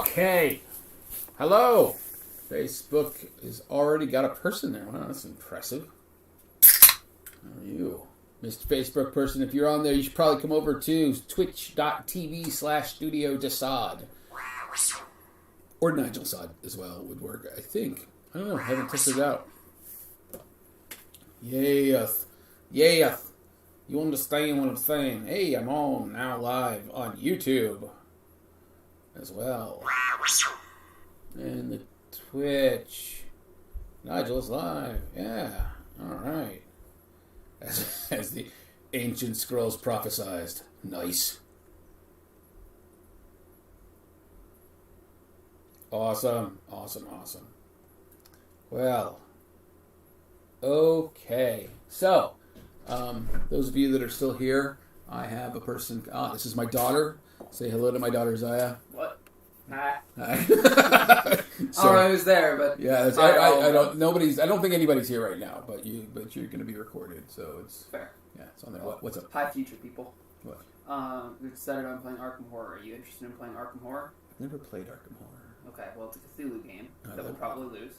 Okay. Hello. Facebook has already got a person there. Wow, that's impressive. How are you? Mr. Facebook person, if you're on there, you should probably come over to twitch.tv/Studio Desad. Or Nigel Sod as well would work, I think. I don't know. I haven't tested it out. Yes. Yes. You understand what I'm saying? Hey, I'm on now live on YouTube as well. And the Twitch. Nigel's live. Yeah. All right. As the ancient scrolls prophesied. Nice. Awesome. Awesome. Awesome. Well. Okay. So, those of you that are still here, I have a person. This is my daughter. Say hello to my daughter, Zaya. What? Hi. Hi. So, I don't know who's there, but yeah, I don't. Nobody's. I don't think anybody's here right now. But you're going to be recorded, so it's fair. Yeah, it's on there. What's up? Hi, future people. What? We've decided on playing Arkham Horror. Are you interested in playing Arkham Horror? I've never played Arkham Horror. Okay, well, it's a Cthulhu game that we'll probably lose.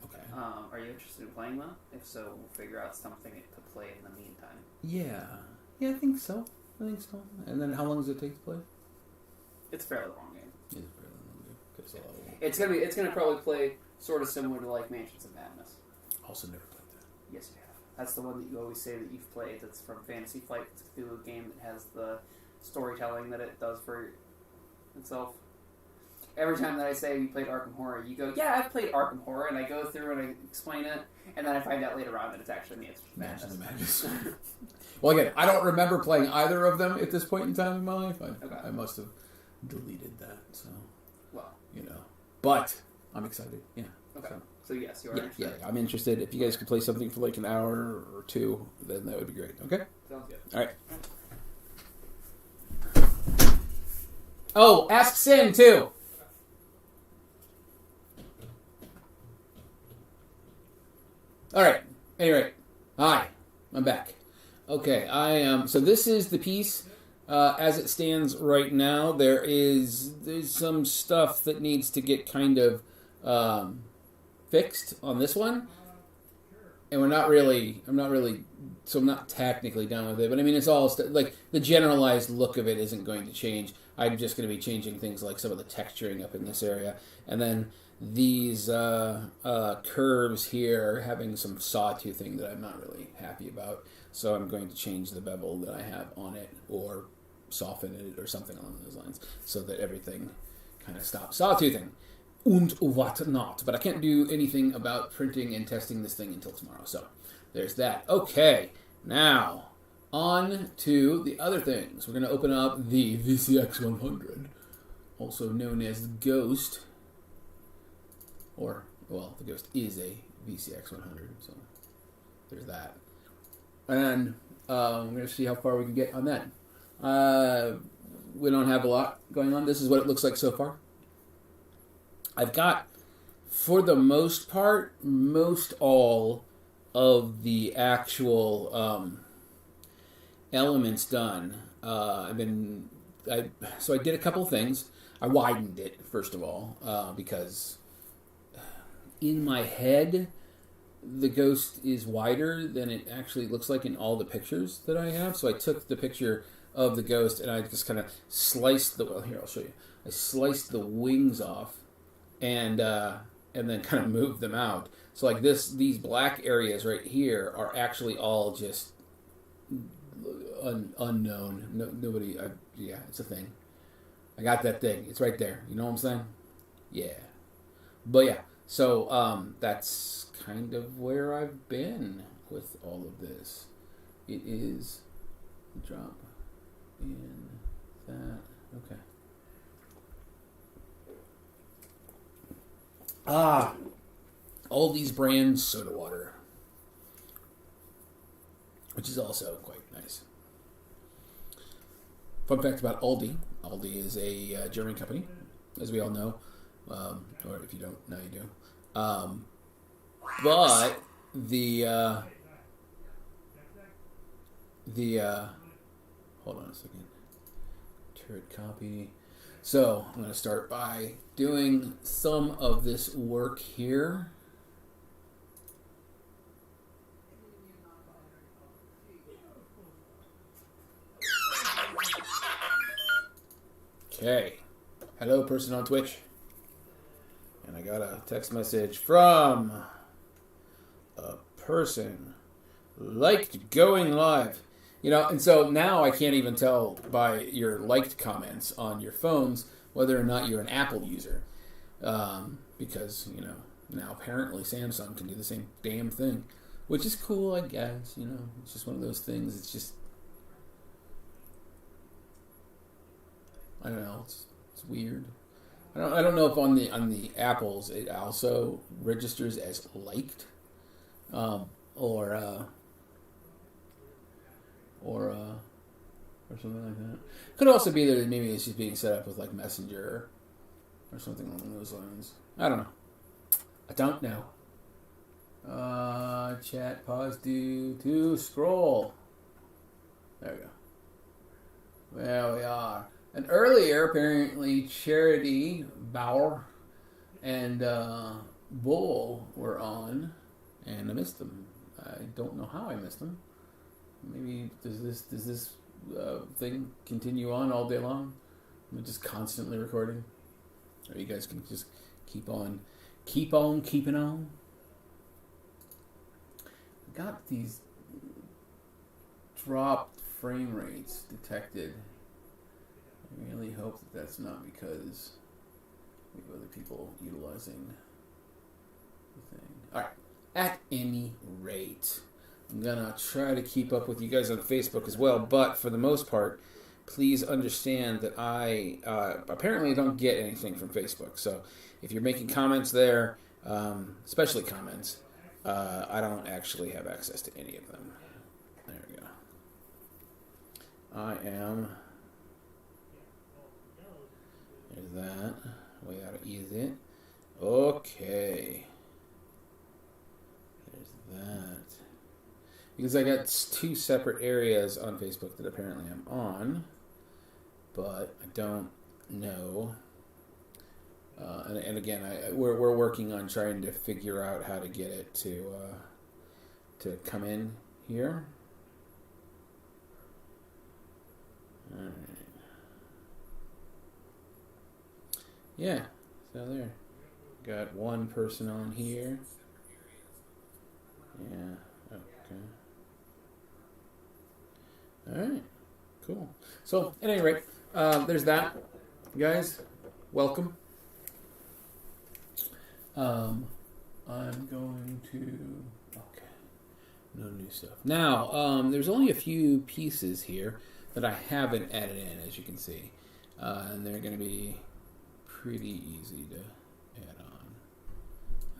Okay. Are you interested in playing that? If so, we'll figure out something to play in the meantime. Yeah, I think so. And then how long does it take to play? It's a fairly long game. It's a fairly long game. It's gonna probably play sort of similar to like Mansions of Madness. Also never played that. Yes, you have. That's the one that you always say that you've played. That's from Fantasy Flight. It's a Cthulhu game that has the storytelling that it does for itself. Every time that I say you played Arkham Horror, you go, yeah, I've played Arkham Horror, and I go through and I explain it, and then I find out later on that it's actually Mansions of Madness. Well, again, I don't remember playing either of them at this point in time in my life. I must have deleted that, so, well, But I'm excited, yeah. Okay, so yes, you are interested. Yeah, I'm interested. If you guys could play something for like an hour or two, then that would be great, okay? Sounds good. All right. Oh, ask Sin, too! All right. Anyway, hi, I'm back. Okay, so this is the piece as it stands right now. There's some stuff that needs to get kind of fixed on this one, and I'm not technically done with it. But I mean, it's all like the generalized look of it isn't going to change. I'm just going to be changing things like some of the texturing up in this area, and then these curves here having some sawtoothing that I'm not really happy about. So I'm going to change the bevel that I have on it or soften it or something along those lines so that everything kind of stops sawtoothing. Und what not. But I can't do anything about printing and testing this thing until tomorrow. So there's that. Okay, now on to the other things. We're going to open up the Vcx-100, also known as the Ghost. Or, well, the Ghost is a Vcx-100, so there's that. And we're going to see how far we can get on that. We don't have a lot going on. This is what it looks like so far. I've got, for the most part, most all of the actual elements done. So I did a couple things. I widened it, first of all, because in my head, the Ghost is wider than it actually looks like in all the pictures that I have. So I took the picture of the Ghost and I just kind of sliced here, I'll show you. I sliced the wings off and then kind of moved them out. So like these black areas right here are actually all just unknown. Nobody, it's a thing. I got that thing. It's right there. You know what I'm saying? Yeah. But yeah. So that's kind of where I've been with all of this. It is the drop in that. Okay. All these brands soda water, which is also quite nice. Fun fact about Aldi. Aldi is a German company, as we all know. Or if you don't, now you do. But the hold on a second. Turret copy. So I'm going to start by doing some of this work here. Okay. Hello, person on Twitch. And I got a text message from a person liked going live. You know, and so now I can't even tell by your liked comments on your phones whether or not you're an Apple user. Because, you know, now apparently Samsung can do the same damn thing. Which is cool, I guess. You know, it's just one of those things. It's just, I don't know. It's weird. I don't know if on the Apples it also registers as liked, or something like that. Could also be that maybe it's just being set up with like Messenger or something along those lines. I don't know. I don't know. Chat pause due to scroll. There we go. There we are. And earlier, apparently, Charity, Bauer, and Bull were on, and I missed them. I don't know how I missed them. Maybe does this thing continue on all day long? I'm just constantly recording, or you guys can just keep on keeping on. I got these dropped frame rates detected. I really hope that that's not because we have other people utilizing the thing. Alright, at any rate, I'm going to try to keep up with you guys on Facebook as well, but for the most part, please understand that I apparently don't get anything from Facebook. So if you're making comments there, especially comments, I don't actually have access to any of them. There we go. I am... There's that. We gotta ease it. Okay. There's that. Because I got two separate areas on Facebook that apparently I'm on, but I don't know. And again, we're working on trying to figure out how to get it to come in here. All right. Yeah, so there. Got one person on here. Yeah, okay. Alright, cool. So, at any rate, there's that. Guys, welcome. I'm going to... Okay, no new stuff. Now, there's only a few pieces here that I haven't added in, as you can see. And they're going to be pretty easy to add on.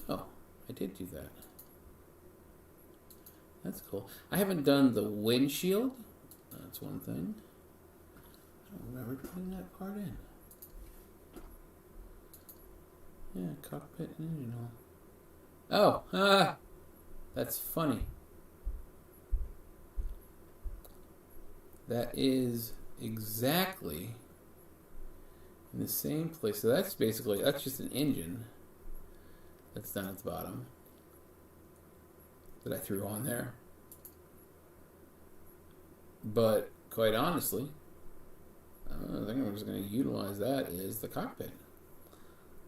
Oh, I did do that. That's cool. I haven't done the windshield. That's one thing. I don't remember putting that part in. Yeah, cockpit engine all. Oh, that's funny. That is exactly in the same place. So that's just an engine that's down at the bottom that I threw on there. But quite honestly, I think I'm just going to utilize that as the cockpit.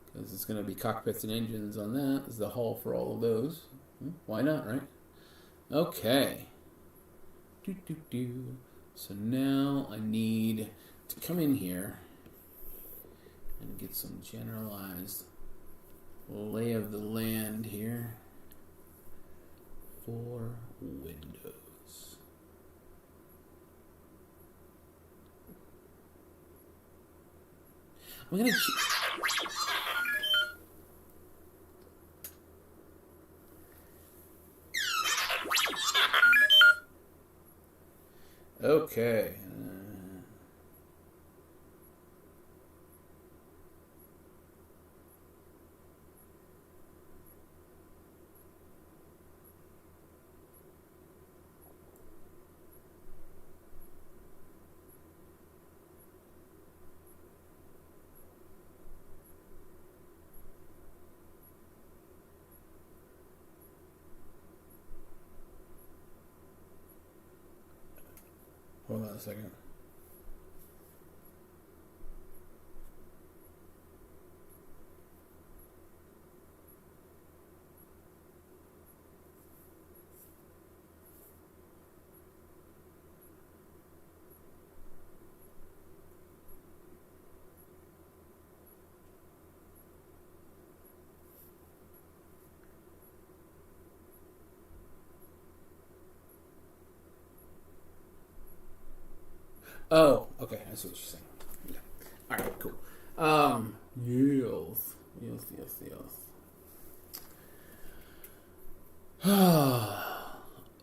Because it's going to be cockpits and engines on that. It's the hull for all of those. Why not, right? Okay. So now I need to come in here and get some generalized lay of the land here for Windows. I'm going to... Okay. a second. Oh, okay. I see what you're saying. Yeah. All right, cool. Yes.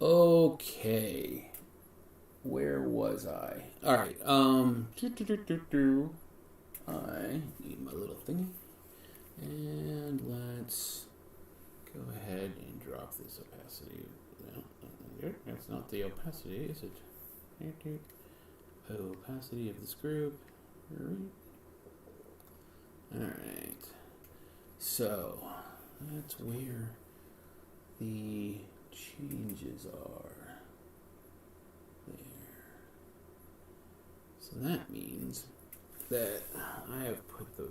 Okay. Where was I? All right. I need my little thingy, and let's go ahead and drop this opacity. No, that's not the opacity, is it? Opacity of this group. Alright. So, that's where the changes are. There. So that means that I have put the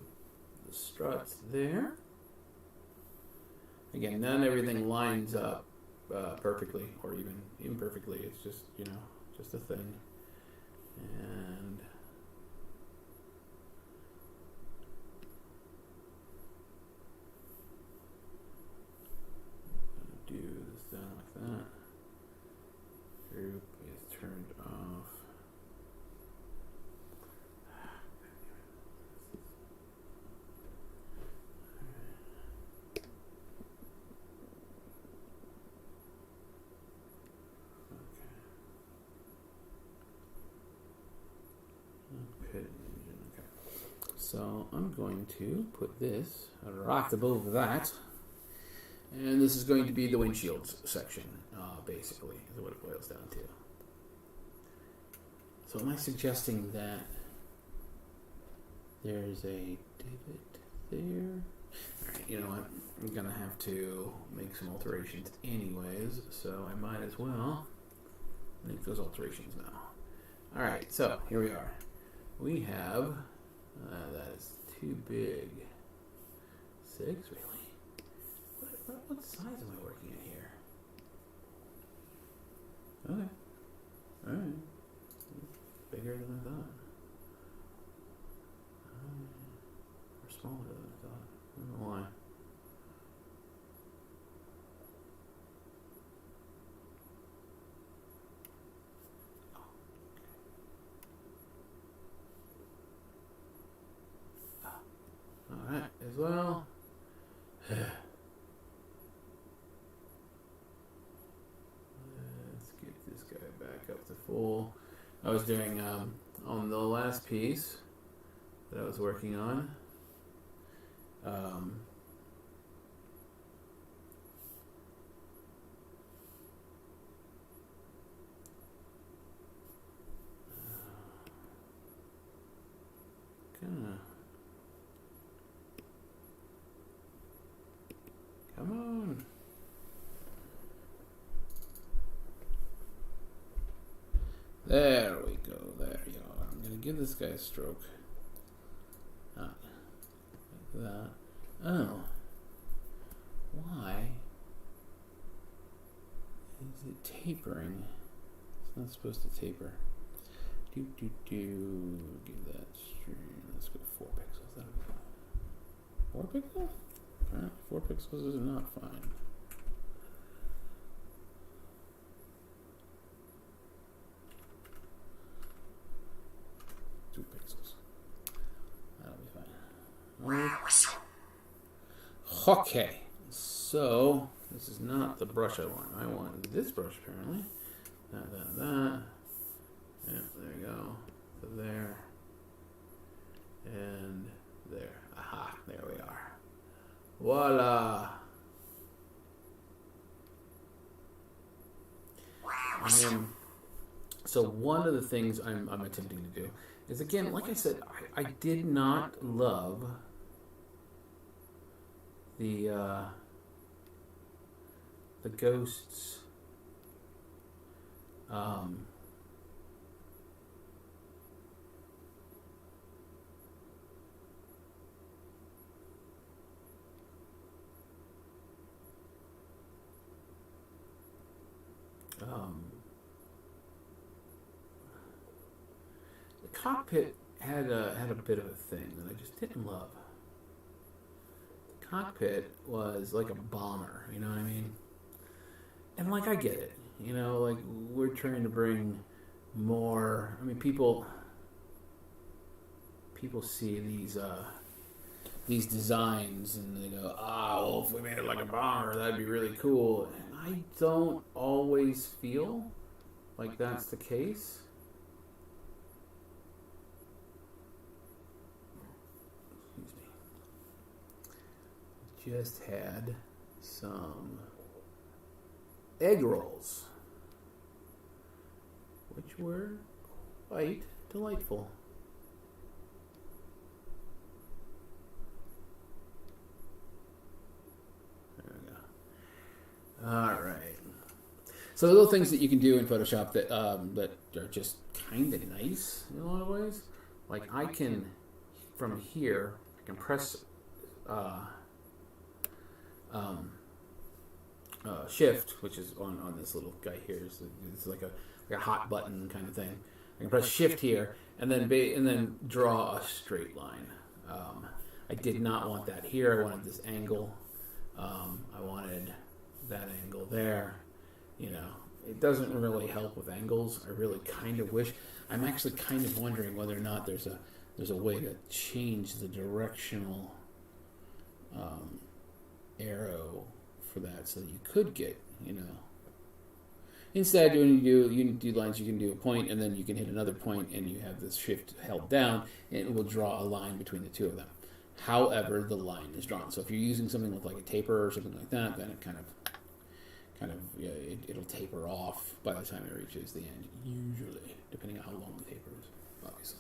struts there. Again, not everything lines up perfectly, or even perfectly. It's just, just a thing. And do this down like that. Group is turned off. So I'm going to put this right above that, and this is going to be the windshields section, basically, is what it boils down to. So am I suggesting that there's a divot there? Alright, you know what? I'm going to have to make some alterations anyways, so I might as well make those alterations now. Alright, so here we are. We have... that is too big. 6, really? What size am I working at here? Okay. Alright. Bigger than I thought. Or smaller than I thought. I don't know why. Alright, as well. Let's get this guy back up to full. I was doing, on the last piece that I was working on, come on. There we go. There you are. I'm going to give this guy a stroke. Like that. Oh. Why is it tapering? It's not supposed to taper. Give that stream. Let's go 4 pixels. That'll be fine. 4 pixels? Alright, 4 pixels is not fine. Okay, so this is not the brush I want. I want this brush apparently. That. Yeah, there we go. So there. And there. Aha, there we are. Voila! So one of the things I'm attempting to do is, again, like I said, I did not love the ghosts cockpit had a bit of a thing that I just didn't love. The cockpit was like a bomber, you know what I mean? And like I get it, you know, like we're trying to bring more. I mean, people see these designs and they go, well, if we made it like a bomber, that'd be really cool. And I don't always feel like that's the case. Excuse me. Just had some egg rolls, which were quite delightful. There we go. All right. So the little things that you can do in Photoshop that that are just kind of nice in a lot of ways. Like I can, from here, I can press Shift, which is on this little guy here. It's like a hot button kind of thing. I can press Shift here and then draw a straight line. I did not want that here. I wanted this angle. I wanted that angle there. You know, it doesn't really help with angles. I really kind of wish. I'm actually kind of wondering whether or not there's a way to change the directional arrow for that, so that you could get, you know. Instead, when you do lines, you can do a point, and then you can hit another point, and you have this Shift held down, and it will draw a line between the two of them. However, the line is drawn. So if you're using something with like a taper or something like that, then it kind of it'll taper off by the time it reaches the end, usually, depending on how long the taper is, obviously.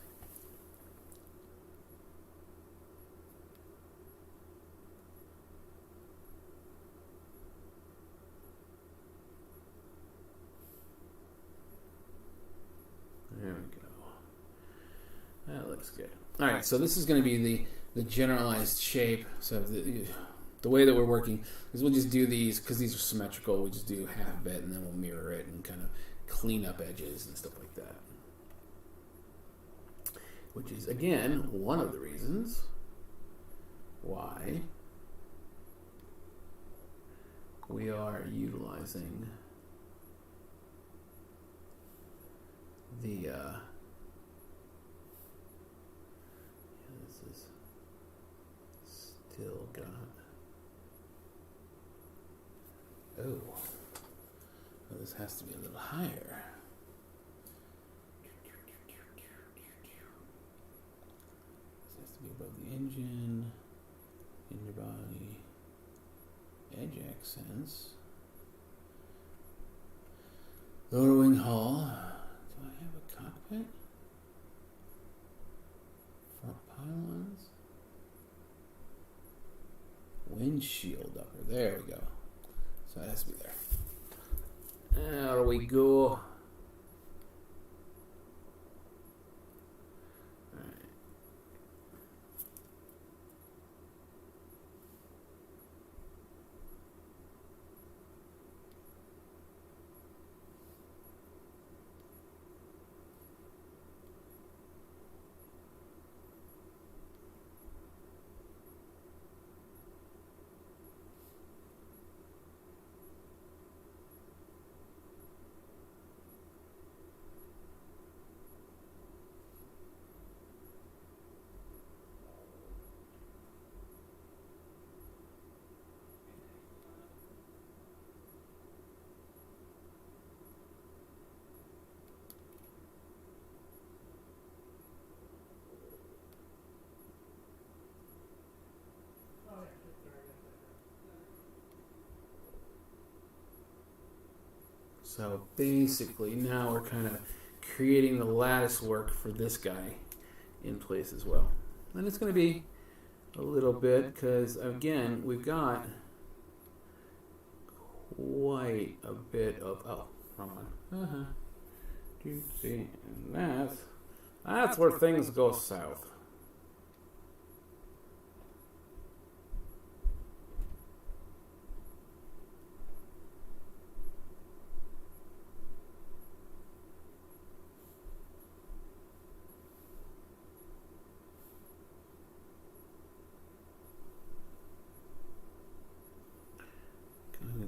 There we go. That looks good. All right, so this is going to be the generalized shape. So the way that we're working is we'll just do these, because these are symmetrical, we'll just do half a bit and then we'll mirror it and kind of clean up edges and stuff like that. Which is, again, one of the reasons why we are utilizing the this is still got this has to be a little higher. This has to be above the engine, body, edge accents, lower wing hull. Do I have a cockpit? Front pylons? Windshield upper. There we go. So it has to be there. There we go. So basically now we're kind of creating the lattice work for this guy in place as well. And it's going to be a little bit because, again, we've got quite a bit of... Oh, wrong one. You see, and that's where things go south.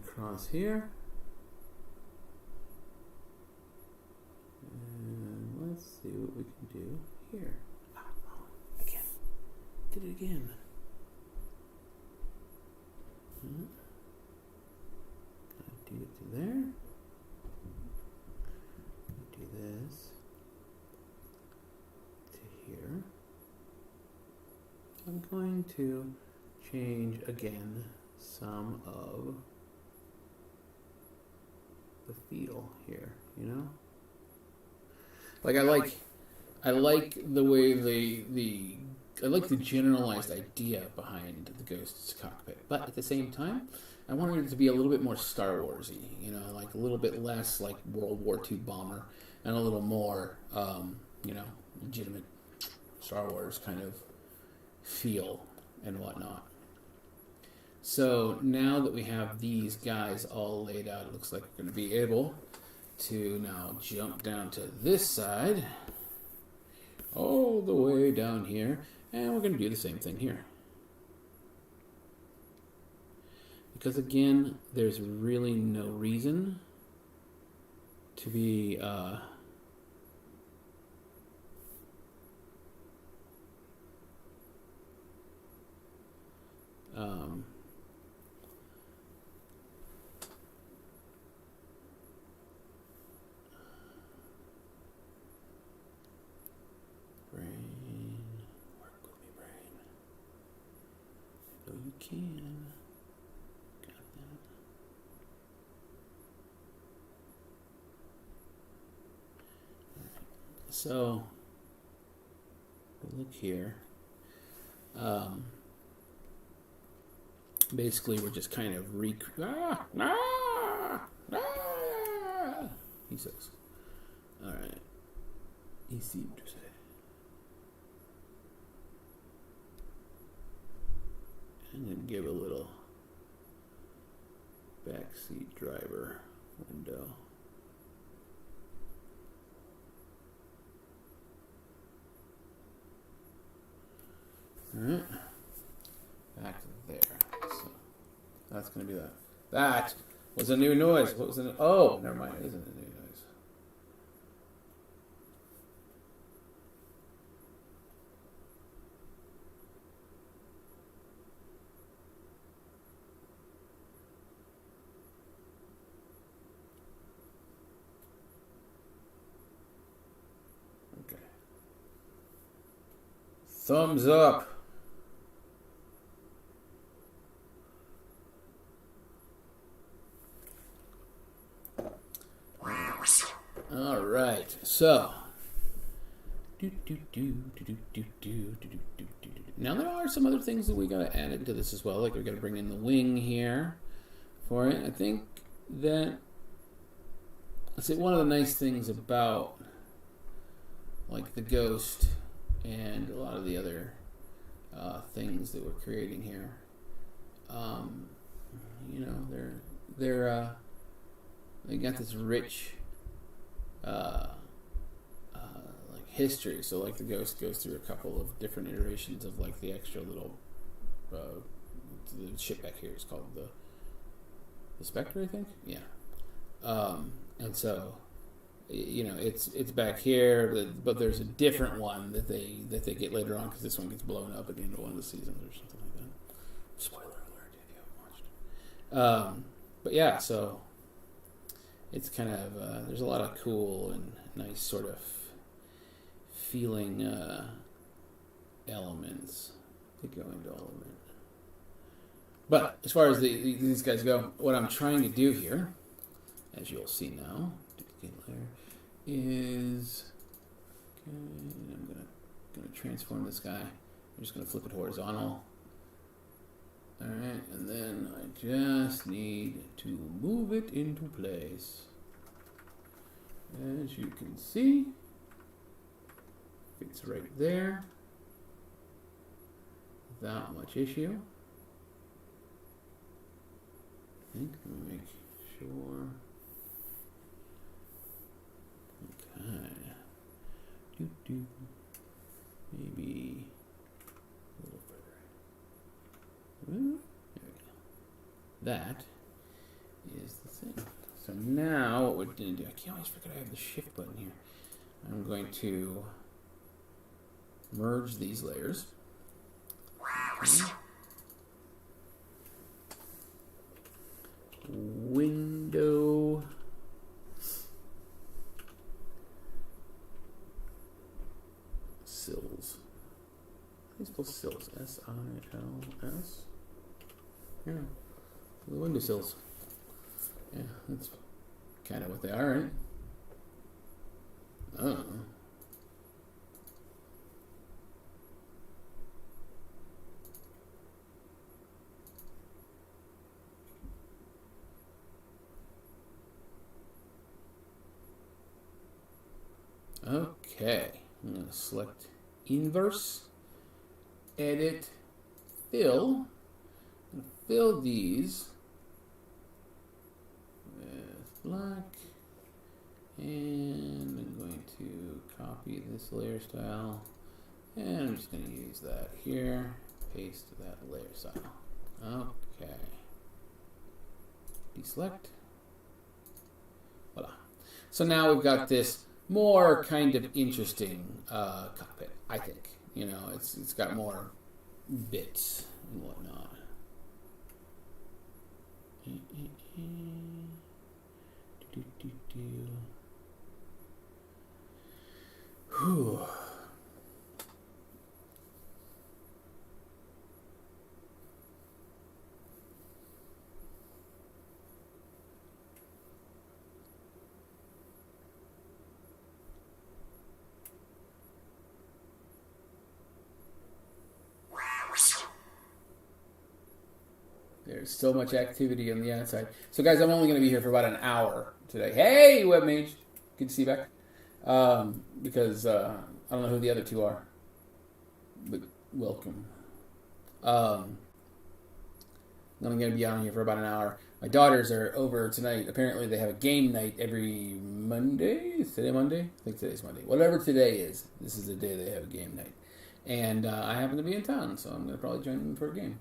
across here. And let's see what we can do here. Oh, again. Did it again. Do it to there. Do this to here. I'm going to change again some of the feel here, you know? Like I like the way I like the generalized idea behind the Ghost's cockpit, but at the same time, I wanted it to be a little bit more Star Wars-y, you know, like a little bit less like World War II bomber and a little more, you know, legitimate Star Wars kind of feel and whatnot. So now that we have these guys all laid out, it looks like we're going to be able to now jump down to this side, all the way down here, and we're going to do the same thing here. Because again, there's really no reason to be brain, work with me, brain. I know you can. Got that. So, look here. Basically, we're just kind of he says. All right. He seemed to say. And then give a little backseat driver window. Alright. Back there. So that's going to be that. That was a new noise. What was it? Oh, never mind. It isn't a new noise. Okay. Thumbs up. All right, so now there are some other things that we got to add into this as well. Like we got to bring in the wing here for it. I think that one of the nice things about like the Ghost and a lot of the other things that we're creating here. You know, they got this rich like history. So like the Ghost goes through a couple of different iterations of like the extra little the ship back here is called the Spectre, I think. Yeah. And so you know it's back here, but there's a different one that they get later on because this one gets blown up at the end of one of the seasons or something like that. Spoiler alert if you haven't watched. But yeah, so it's kind of there's a lot of cool and nice sort of feeling elements that go into all of it. But as far as these guys go, what I'm trying to do here, as you'll see now, is I'm gonna transform this guy. I'm just gonna flip it horizontal. All right, and then I just need to move it into place. As you can see, it's right there without much issue. I think I'm gonna make sure. Okay. Maybe a little further. There we go. That is the thing. So now what we're going to do, I can't always forget I have the shift button here. I'm going to merge these layers. Okay. Window sills. How do you spell sills? S-I-L-S? Yeah. The window sills. Yeah, that's kind of what they are, right? Oh. Okay, I'm going to select inverse, edit, fill, and fill these with black, and I'm going to copy this layer style, and I'm just going to use that here, paste that layer style. Okay, deselect, voila. So now we've got this more kind of interesting cockpit, I think. You know, it's got more bits and whatnot. Whew. There's so much activity on the outside. So, guys, I'm only going to be here for about an hour today. Hey, Webmage. Good to see you back. Because I don't know who the other two are. But welcome. I'm going to be on here for about an hour. My daughters are over tonight. Apparently, they have a game night every Monday. Is today Monday? I think today's Monday. Whatever today is, this is the day they have a game night. And I happen to be in town, so I'm going to probably join them for a game.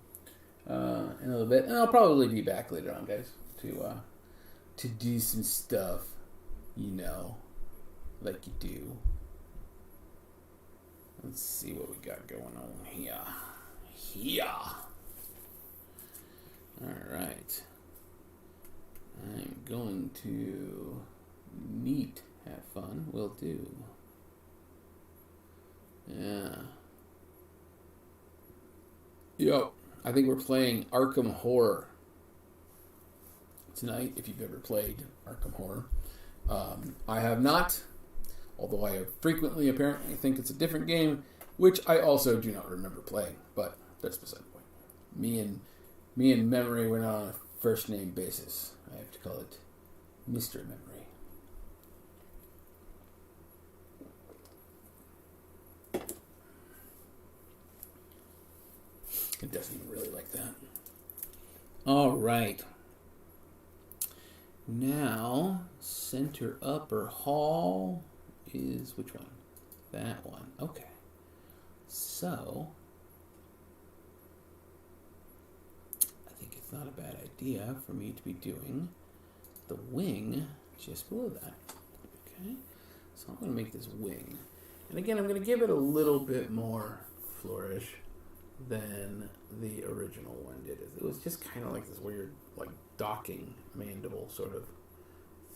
In a little bit, and I'll probably be back later on, guys, to do some stuff, you know, like you do. Let's see what we got going on here. All right. I'm going to have fun. Will do. Yeah. Yo. I think we're playing Arkham Horror tonight, if you've ever played Arkham Horror. I have not, although I frequently apparently think it's a different game, which I also do not remember playing, but that's beside the point. Me and memory were not on a first name basis. I have to call it Mr. Memory. It doesn't even really like that. All right. Now, center upper hall is which one? That one. Okay. So, I think it's not a bad idea for me to be doing the wing just below that. Okay. So I'm going to make this wing. And again, I'm going to give it a little bit more flourish than the original one did. It was just kind of like this weird, like, docking mandible sort of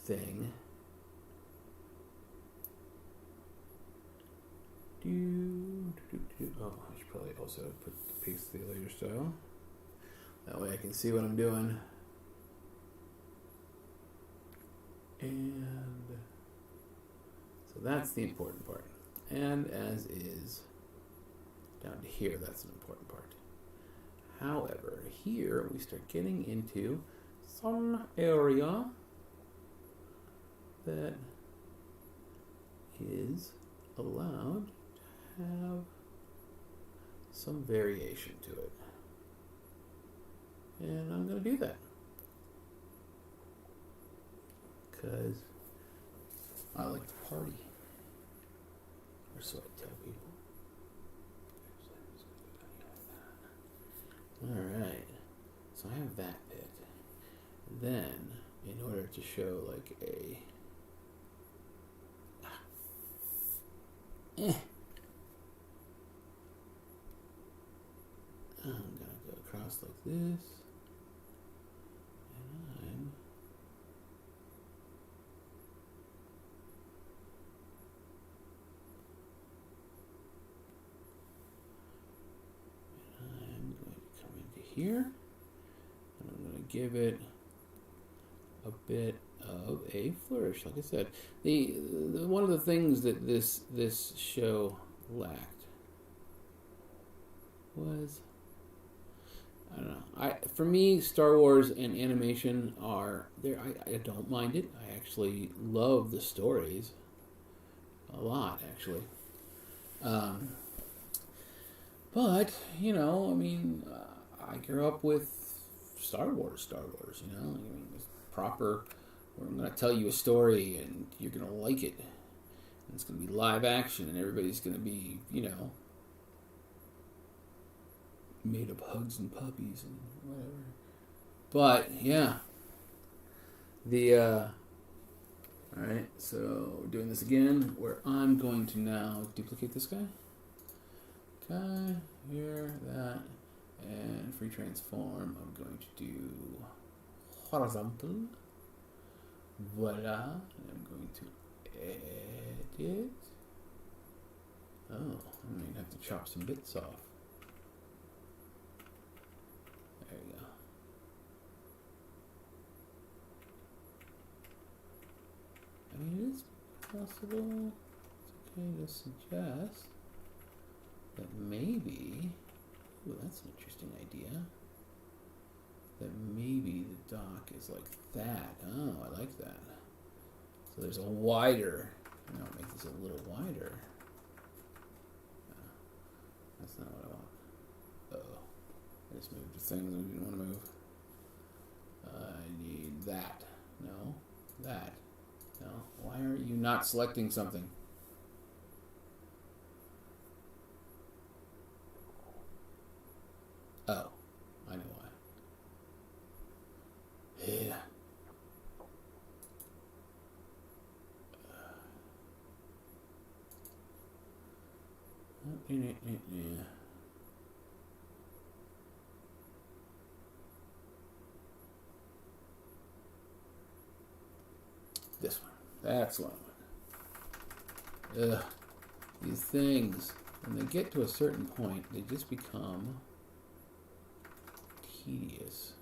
thing. Oh, I should probably also paste the layer style. That way I can see what I'm doing. And so that's the important part. And as is down to here, that's an important part. However, here we start getting into some area that is allowed to have some variation to it. And I'm going to do that because I like to party, or so I tell people. Alright, so I have that bit. Then, in order to show like a I'm gonna go across like this, and I'm going to come into here, and I'm going to give it a bit of a flourish. Like I said, the one of the things that this show lacked was, I don't know. For me, Star Wars and animation are there. I don't mind it. I actually love the stories a lot, actually. But you know, I mean, I grew up with Star Wars. You know, I mean, it's proper. I'm going to tell you a story, and you're going to like it. And it's going to be live action, and everybody's going to be, you know, made of hugs and puppies and whatever. But yeah, all right. So we're doing this again, where I'm going to now duplicate this guy. Okay, here, that, and free transform. I'm going to do horizontal. Voila. And I'm going to edit. Oh, I'm going to have to chop some bits off. There you go. I mean, it is possible. It's okay to suggest that maybe, ooh, that's an interesting idea, that maybe the dock is like that. Oh, I like that. So there's a wider, and I'll make this a little wider. No, that's not what I want. Uh-oh. I just moved the things we didn't want to move. I need that. No. That. No. Why are you not selecting something? Oh, I know why. Yeah. This one. That's what I want. Ugh. These things, when they get to a certain point, they just become tedious.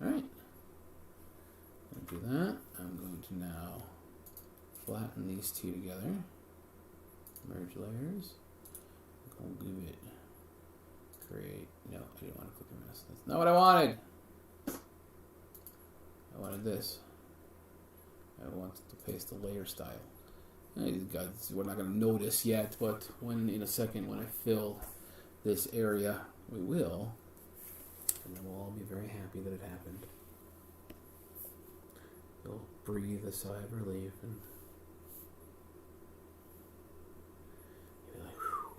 Alright. I'm going to do that. I'm going to now flatten these two together. Merge layers. I'm going to give it create. No, I didn't want to click a mess. That's not what I wanted. I wanted this. I want to paste the layer style. Guys, we're not going to notice yet, but in a second, when I fill this area, we will. And then we'll all be very happy that it happened. You'll breathe a sigh of relief and you'll be like, whew.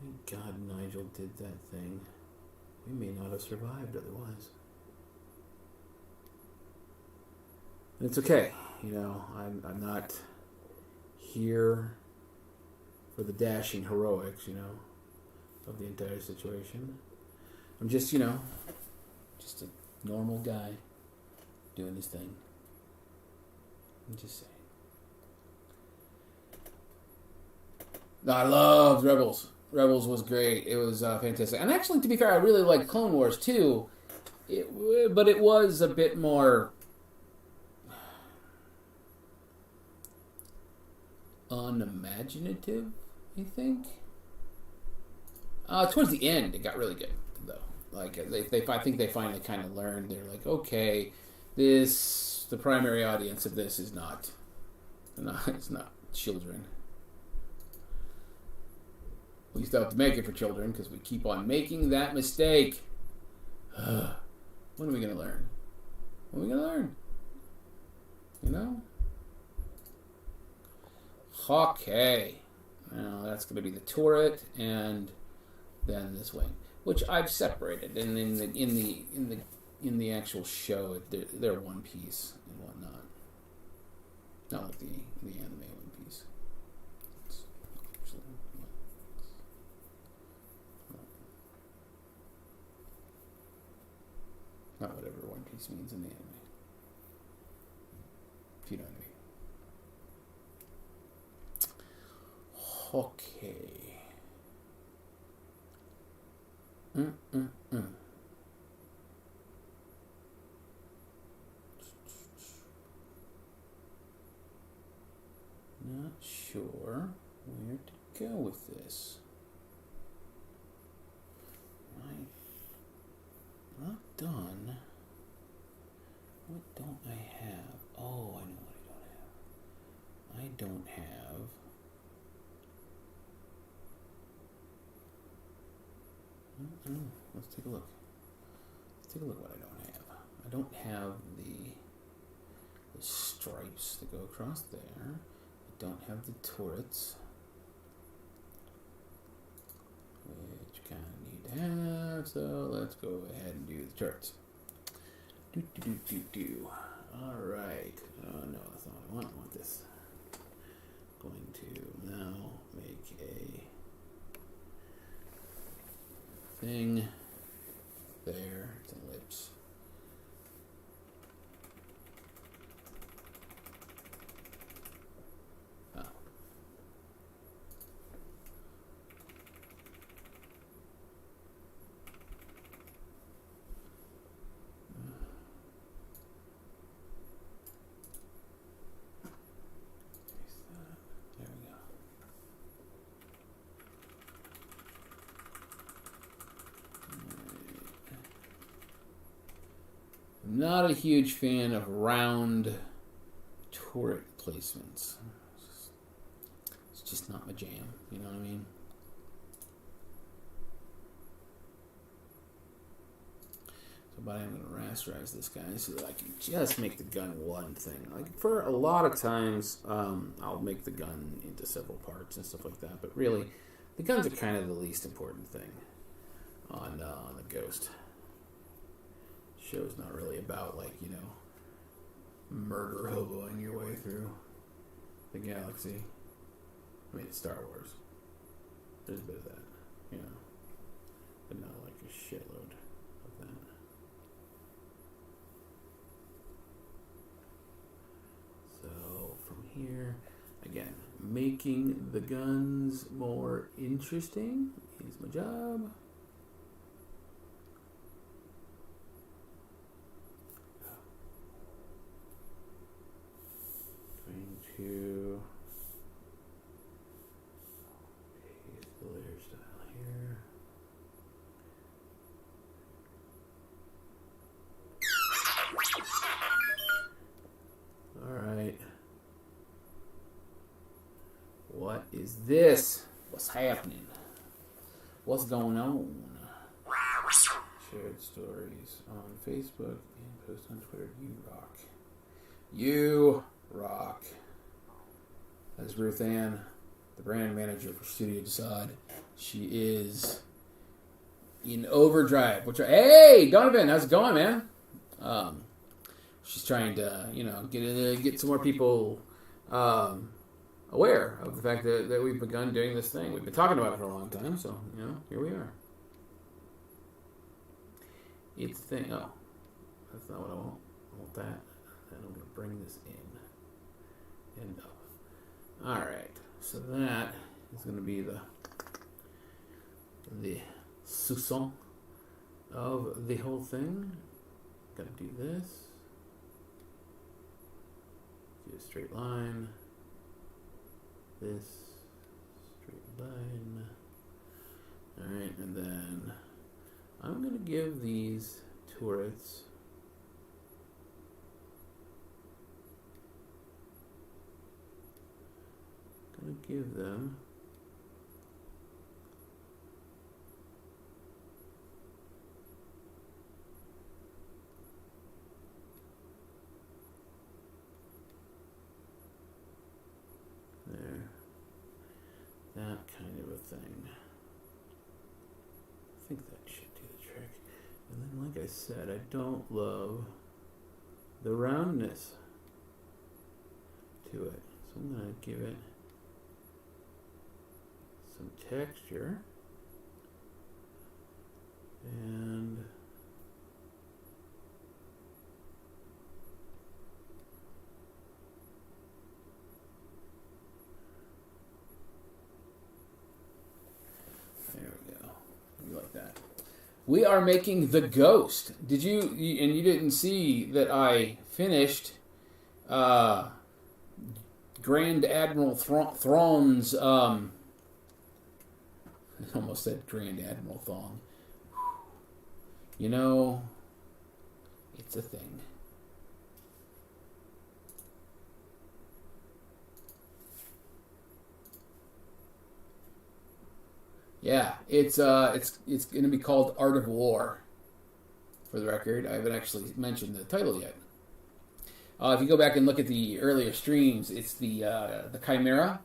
Thank God Nigel did that thing. We may not have survived otherwise. And it's okay. You know, I'm not here for the dashing heroics, you know, of the entire situation. I'm just, you know, just a normal guy doing his thing. I'm just saying. No, I loved Rebels. Rebels was great. It was fantastic. And actually, to be fair, I really liked Clone Wars too. But it was a bit more unimaginative, I think. Towards the end, it got really good, though. Like I think they finally kind of learned. They're like, okay, the primary audience of this is it's not children. We still have to make it for children because we keep on making that mistake. When are we going to learn? When are we going to learn? You know? Okay. Now that's going to be the turret, and then this wing, which I've separated. And in the actual show, they're one piece and whatnot. Not like the anime one piece. Not whatever one piece means in the anime. If you know what I mean. Okay. Not sure where to go with this. I'm not done. What don't I have? Oh, I know what I don't have. Let's take a look. Let's take a look what I don't have. I don't have the stripes that go across there. I don't have the turrets, which kind of need to have. So let's go ahead and do the turrets. All right. Oh no, that's not what I want. I want this. Going to now make a thing there. It's an ellipse. Oh. There we go. I'm not a huge fan of round turret placements. It's just not my jam, you know what I mean? So, but I'm going to rasterize this guy so that I can just make the gun one thing. Like for a lot of times, I'll make the gun into several parts and stuff like that. But really, the guns are kind of the least important thing on the Ghost. Show's not really about, like, you know, murder hoboing your way through the galaxy. I mean, it's Star Wars. There's a bit of that, you know, but not like a shitload of that. So from here, again, making the guns more interesting is my job. To paste the layer style here. All right. What is this? What's happening? What's going on? Shared stories on Facebook and post on Twitter. You rock. You rock. That's Ruth Ann, the brand manager for Studio Desaad. She is in overdrive. Hey, Donovan, how's it going, man? She's trying to, you know, get some more people aware of the fact that we've begun doing this thing. We've been talking about it for a long time, so, you know, here we are. It's the thing. Oh, that's not what I want. I want that. Then I'm going to bring this in and up. All right, so that is going to be the soupçon of the whole thing. Got to do this. Do a straight line. This straight line. All right, and then I'm going to give these turrets give them there That kind of a thing. I think that should do the trick. And then, like I said, I don't love the roundness to it. So I'm going to give it some texture. And there we go. You like that? We are making the Ghost. Did you and you didn't see that I finished Grand Admiral Thrawn's I almost said Grand Admiral Thong. You know, it's a thing. Yeah, it's going to be called Art of War. For the record, I haven't actually mentioned the title yet. If you go back and look at the earlier streams, it's the Chimera.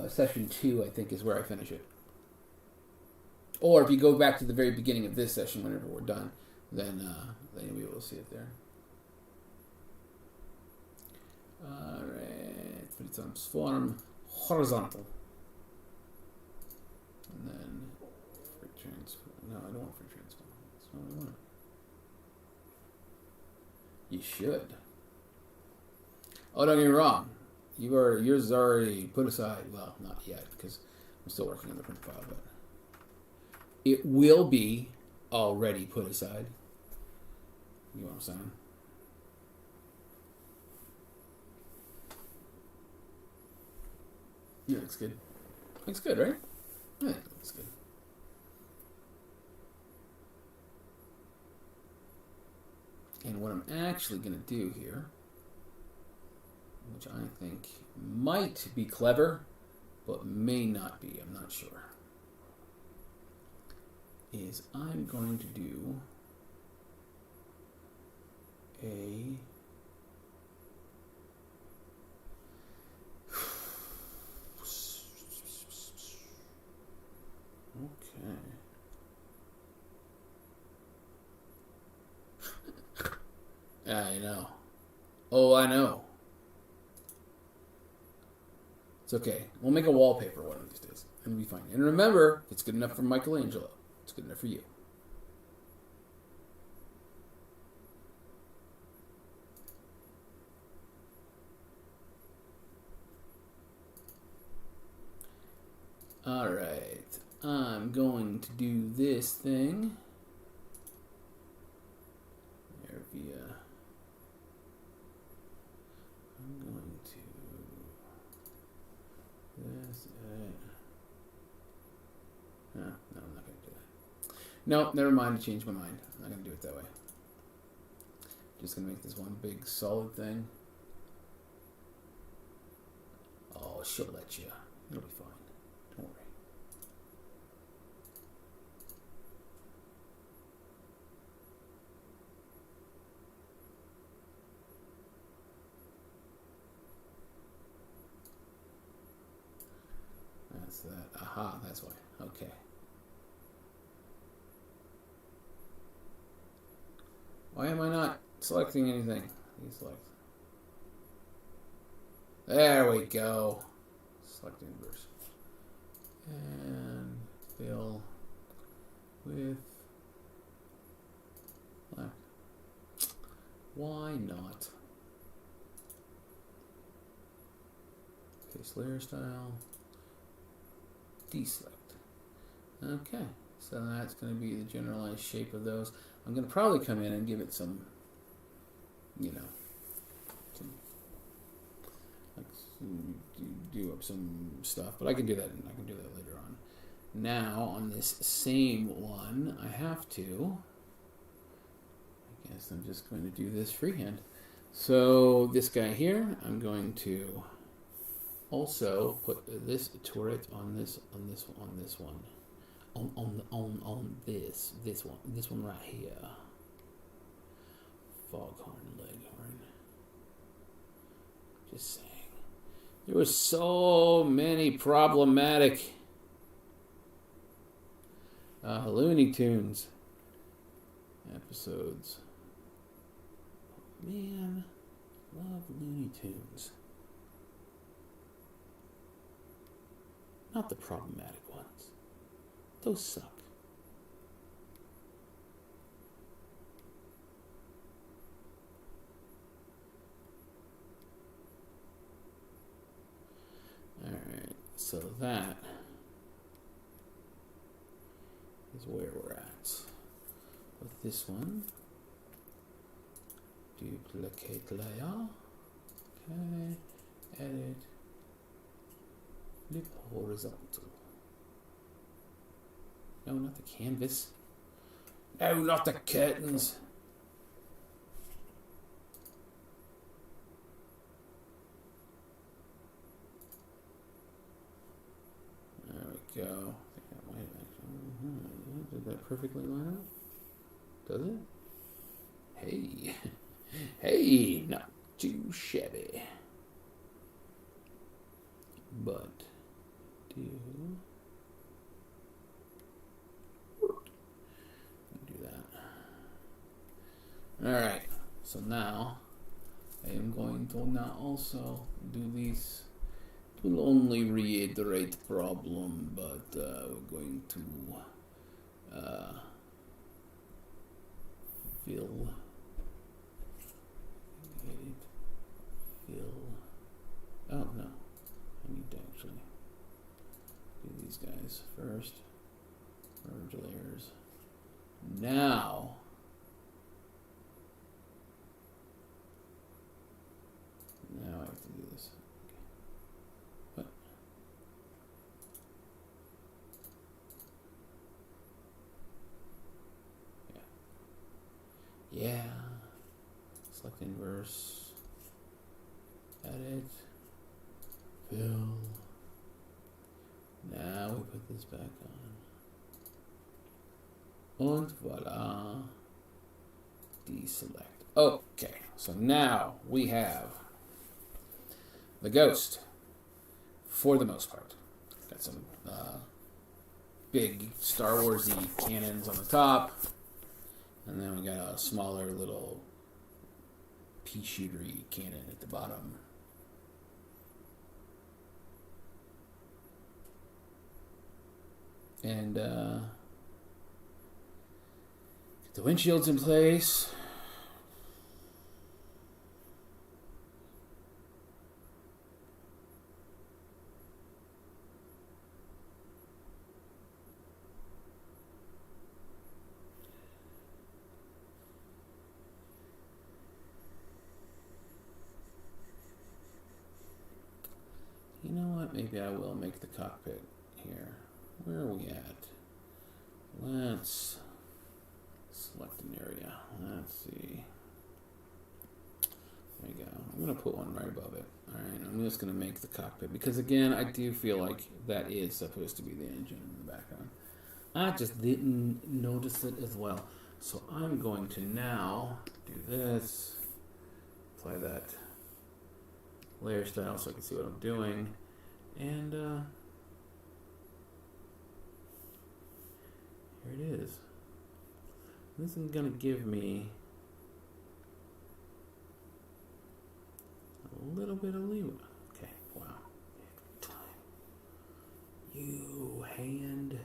Session 2, I think, is where I finish it. Or if you go back to the very beginning of this session, whenever we're done, then you'll be able to see it there. Alright, put it on form horizontal. And then free transform. No, I don't want free transform. That's not what I want. You should. Oh, don't get me wrong. Yours is already put aside. Well, not yet, because I'm still working on the print file, but it will be already put aside. You know what I'm saying? Yeah, looks good. Looks good, right? Yeah, it looks good. And what I'm actually going to do here, which I think might be clever, but may not be, I'm not sure, is I'm going to do a okay. I know. Oh, I know. It's okay. We'll make a wallpaper one of these days. And it'll be fine. And remember, if it's good enough for Michelangelo, it's good enough for you. Alright. I'm going to do this thing. There via. I'm going to this. No, I'm not going to do that. No, never mind. I changed my mind. I'm not going to do it that way. Just going to make this one big solid thing. Oh, she'll let you. It'll be fine. Don't worry. That's that. Aha, that's why. Okay. Why am I not selecting anything? Deselect. There we go. Select inverse. And fill with black. Why not? Paste layer style. Deselect. Okay, so that's going to be the generalized shape of those. I'm going to probably come in and give it some, you know, do up some stuff, but I can do that. I can do that later on. Now on this same one, I have to. I guess I'm just going to do this freehand. So this guy here, I'm going to also put this turret on this one, on this one right here. Foghorn Leghorn. Just saying. There were so many problematic Looney Tunes episodes. Man, love Looney Tunes. Not the problematic ones. Those suck. Alright, so that is where we're at. With this one, duplicate layer. Okay, edit, flip horizontal. No, not the canvas. No, not the curtains. There we go. I think that might actually. Did that perfectly line up? Does it? Hey. Hey, not too shabby. But do that. Alright, so now I am going to now also do these. It will only reiterate the problem, but we're going to fill. Oh no, I need to actually do these guys first. Merge layers. Now I have to do this. What? Yeah. Select inverse. Edit. Fill. Now we put this back on. And voila. Deselect. Okay, so now we have the ghost for the most part. Got some big Star Wars-y cannons on the top. And then we got a smaller little pea shootery cannon at the bottom. And get the windshields in place. You know what? Maybe I will make the cockpit here. Where are we at? Let's select an area. Let's see. There you go. I'm going to put one right above it. Alright, I'm just going to make the cockpit. Because again, I do feel like that is supposed to be the engine in the background. I just didn't notice it as well. So I'm going to now do this. Apply that layer style so I can see what I'm doing. And here it is. This is going to give me a little bit of leeway. Okay, wow. Time. You hand.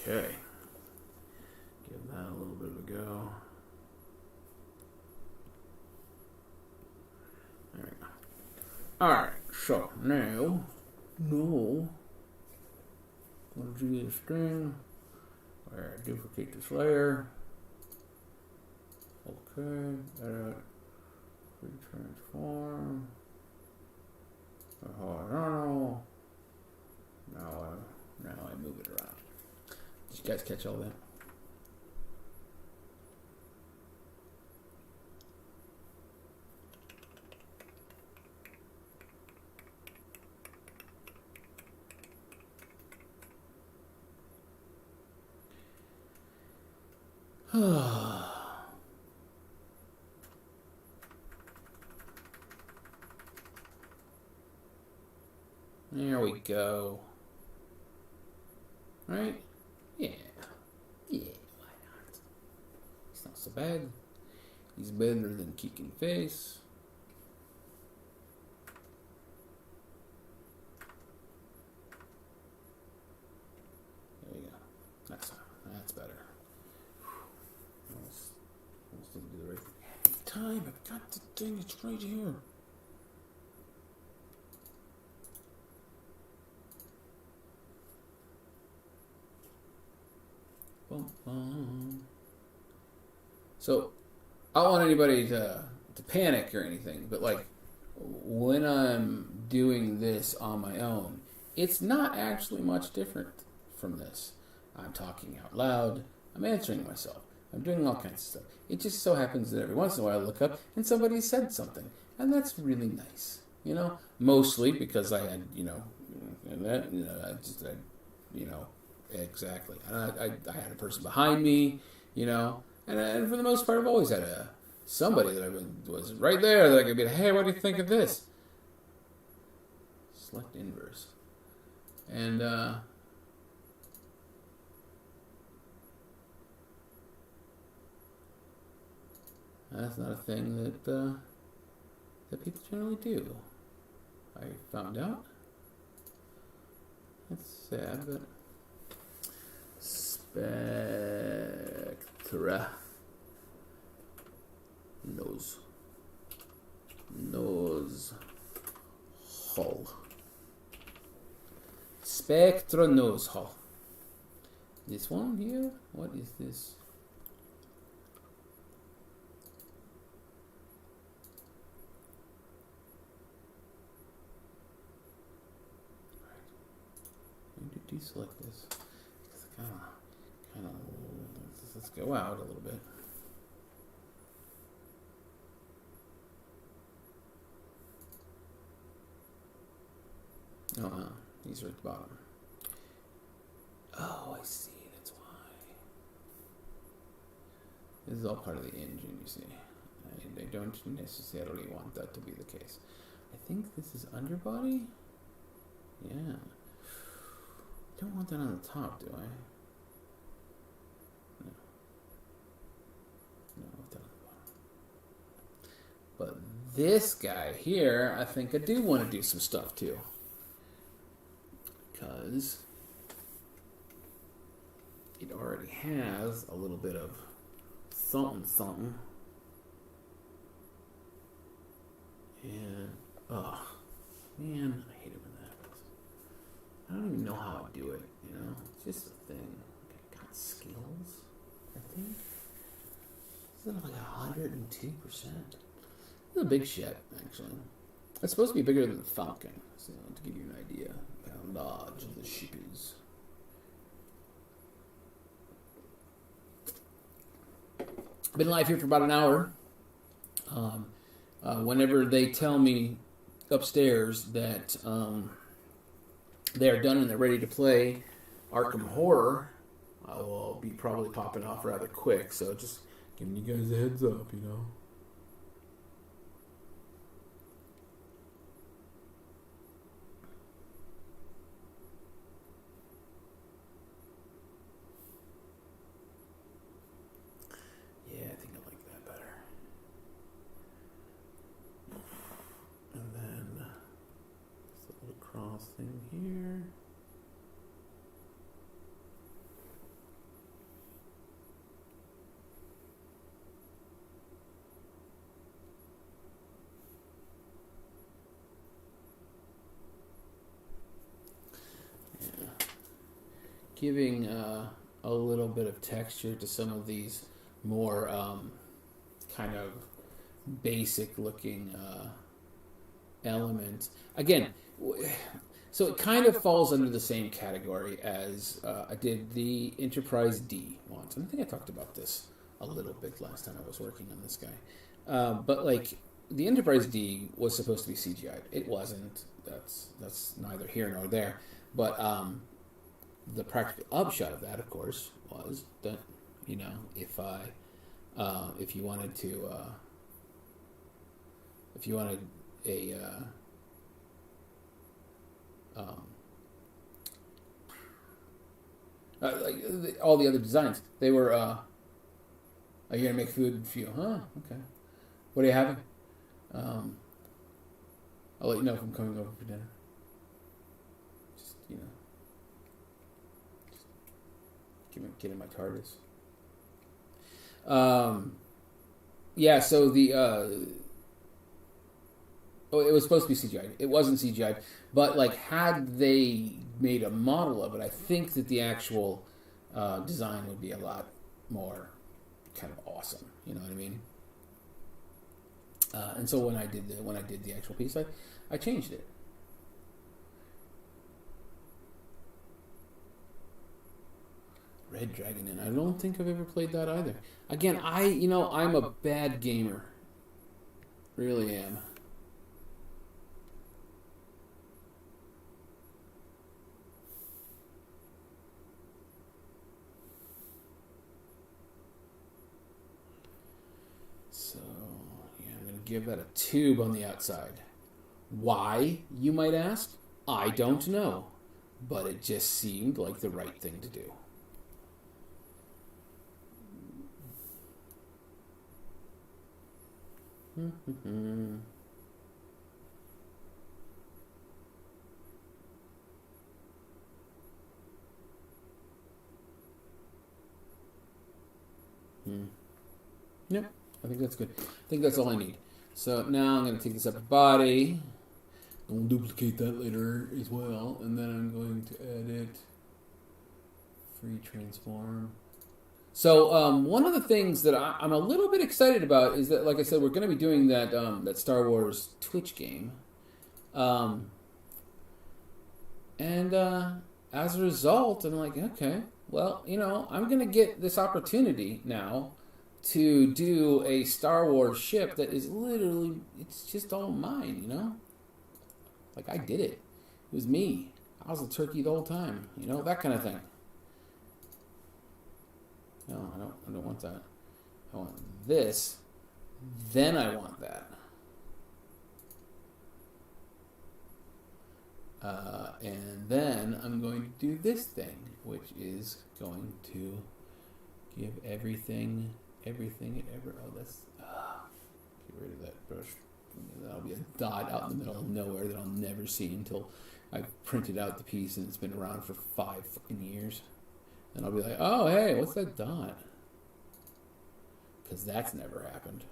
Okay. Give that a little bit of a go. There we go. Alright, so now, we'll do this string, where I duplicate this layer. Okay, edit, Transform. Oh, now I move it around. Did you guys catch all that? There we go. Right? Yeah. Yeah, why not? He's not so bad. He's better than kicking face. There you go. That's better. Almost didn't do the right thing. Time, I've got the thing, it's right here. So, I don't want anybody to panic or anything, but like when I'm doing this on my own, it's not actually much different from this. I'm talking out loud, I'm answering myself, I'm doing all kinds of stuff. It just so happens that every once in a while I look up and somebody said something, and that's really nice, you know. Mostly because I had, exactly. I had a person behind me, and for the most part, I've always had somebody that was right there that I could be like, hey, what do you think of this? Select inverse. And, that's not a thing that people generally do. I found out. That's sad, but... Spectra. Nose hole. Spectra nose hole. This one here? What is this? I'm going to deselect this because I kind of let's go out a little bit. Oh, no. These are at the bottom. Oh, I see. That's why. This is all part of the engine, you see. I don't necessarily want that to be the case. I think this is underbody? Yeah. Don't want that on the top, do I? No. No, I've done it on the bottom. But this guy here, I think I do want to do some stuff too. Because it already has a little bit of something. And, oh, man, I hate it when that happens. I don't even know how I do it, It's just a thing. I got skills, I think. It's like 102%. It's a big ship, actually. It's supposed to be bigger than the Falcon, so to give you an idea of how large the ship is. Been live here for about an hour. Whenever they tell me upstairs that they are done and they're ready to play Arkham Horror, I will be probably popping off rather quick. So just giving you guys a heads up, Yeah, I think I like that better. And then this little cross thing here. Giving a little bit of texture to some of these more kind of basic looking element. Again, so it kind of falls under the same category as I did the Enterprise D once. And I think I talked about this a little bit last time I was working on this guy. But like the Enterprise D was supposed to be CGI'd. It wasn't. That's neither here nor there. But the practical upshot of that, of course, was that if you wanted a like all the other designs, they were, are you gonna make food for you? Huh? Okay. What are you having? I'll let you know if I'm coming over for dinner. Just get in my TARDIS. Yeah. So it was supposed to be CGI. It wasn't CGI, but like had they made a model of it, I think that the actual design would be a lot more kind of awesome. You know what I mean? And so when I did the actual piece, I changed it. Red Dragon Inn. I don't think I've ever played that either. Again, I'm a bad gamer. Really am. So, yeah, I'm going to give that a tube on the outside. Why, you might ask? I don't know. But it just seemed like the right thing to do. Yep, I think that's good. I think that's all I need. So now I'm going to take this upper body. I'll duplicate that later as well, and then I'm going to edit free transform. So one of the things that I'm a little bit excited about is that, like I said, we're going to be doing that Star Wars Twitch game, and as a result, I'm like, okay, well, I'm going to get this opportunity now to do a Star Wars ship that is literally, it's just all mine, Like I did it. It was me. I was a turkey the whole time, that kind of thing. No, I don't want that. I want this. Then I want that. And then I'm going to do this thing, which is going to give everything it ever. Oh, that's get rid of that brush. That'll be a dot out in the middle of nowhere that I'll never see until I've printed out the piece and it's been around for 5 fucking years. And I'll be like, oh, hey, what's that dot? Because that's never happened.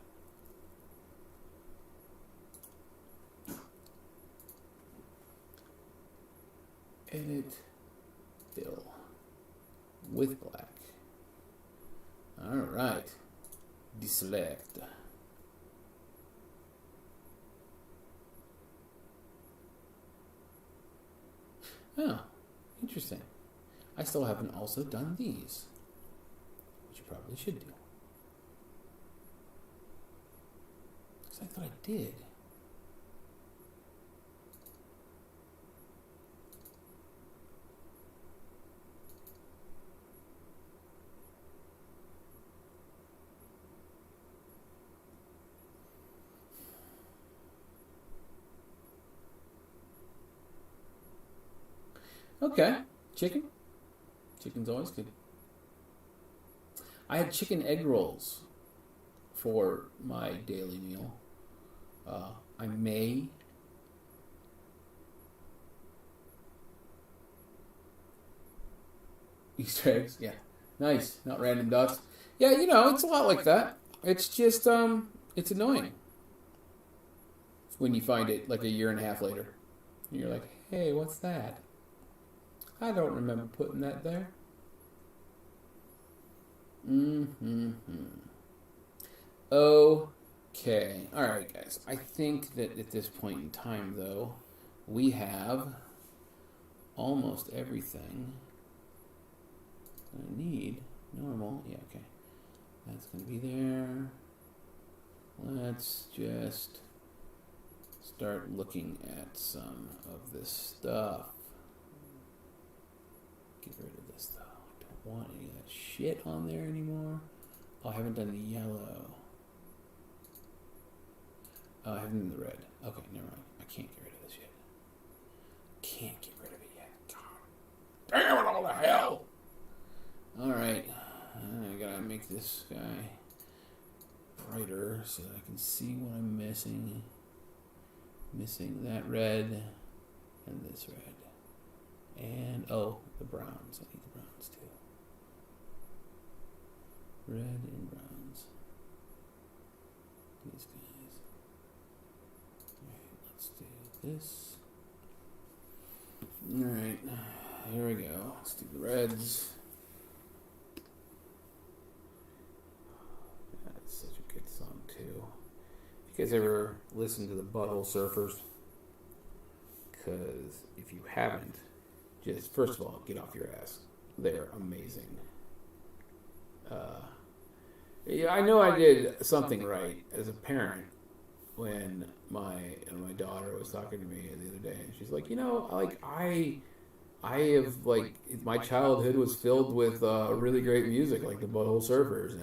Edit, fill, with black. All right. Deselect. Oh, interesting. I still haven't also done these, which you probably should do. Because I thought I did. Okay, chicken. Chicken's always good. I had chicken egg rolls for my daily meal. I may Easter eggs, yeah, nice, not random dots. Yeah, it's a lot like that. It's just it's annoying when you find it like a year and a half later. And you're like, hey, what's that? I don't remember putting that there. Oh, Okay. All right, guys. I think that at this point in time, though, we have almost everything I need. Normal. Yeah, okay. That's going to be there. Let's just start looking at some of this stuff. Get rid of this, though. Don't want any of that shit on there anymore. Oh, I haven't done the yellow. Oh, I haven't done the red. Okay, never mind. I can't get rid of this yet. Can't get rid of it yet. God damn it, all the hell! Alright. I gotta make this guy brighter so that I can see what I'm missing. Missing that red and this red. And, oh, the browns. I need the browns too. Red and browns. These guys. Alright, let's do this. Alright, here we go. Let's do the reds. That's such a good song too. If you guys ever listen to the Butthole Surfers, because if you haven't, just first of all, get off your ass. They're amazing. Yeah, I know I did something right as a parent when my daughter was talking to me the other day, and she's like, I have my childhood was filled with really great music like the Butthole Surfers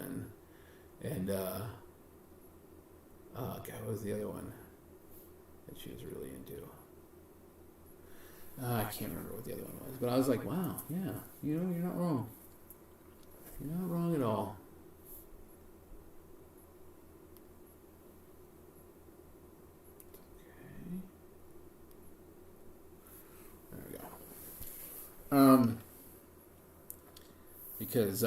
and God, what was the other one that she was really into? I can't remember what the other one was, but I was like, wow, yeah, you're not wrong. You're not wrong at all. Okay. There we go. Because,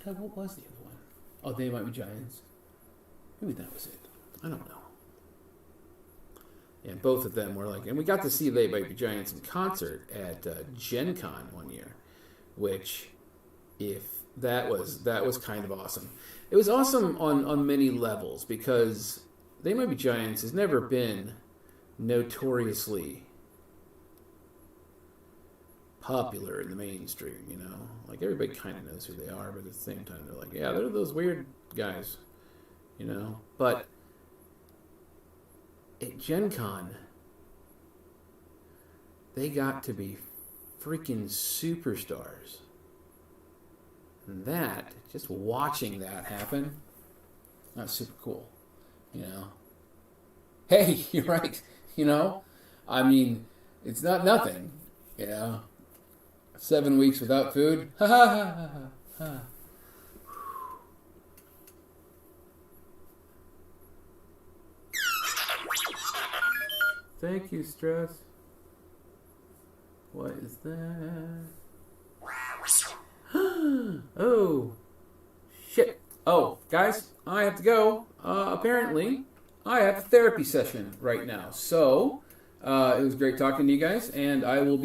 what was the other one? Oh, They Might Be Giants. Maybe that was it. I don't know. Yeah, both of them were like, and we got to see They Might Be Giants in concert at Gen Con one year, which, if that was kind of awesome. It was awesome on many levels because They Might Be Giants has never been notoriously popular in the mainstream, like everybody kind of knows who they are, but at the same time they're like, yeah, they're those weird guys, but at Gen Con they got to be freaking superstars, and that, just watching that happen, that's super cool. Hey, you're right. I mean, it's not nothing. 7 weeks without food. Ha ha ha ha ha. Thank you, Stress. What is that? Oh, shit. Oh, guys, I have to go. Apparently, I have a therapy session right now. So, it was great talking to you guys, and I will be